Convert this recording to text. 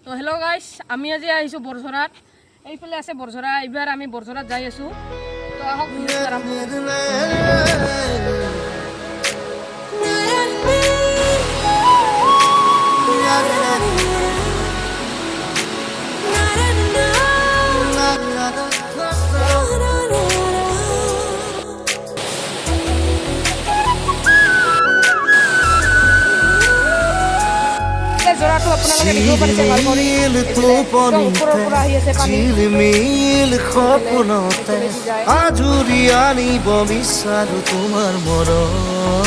তো হেল্ল' গাইছ, আমি আজি আহিছোঁ বৰঝৰাত। এইফালে আছে বৰঝৰা। এইবাৰ আমি বৰঝৰাত যাই আছোঁ। তো আহক ভিডিঅ'টো আৰম্ভ জৰাটো আপোনালোকে দেখিব পাৰিছে ভাল কৰি। ওপৰৰ পৰা আহি আছে পানী। ঝিলমিল সপোনতে আজুৰি আনিব বিচাৰো তোমাৰ মৰম।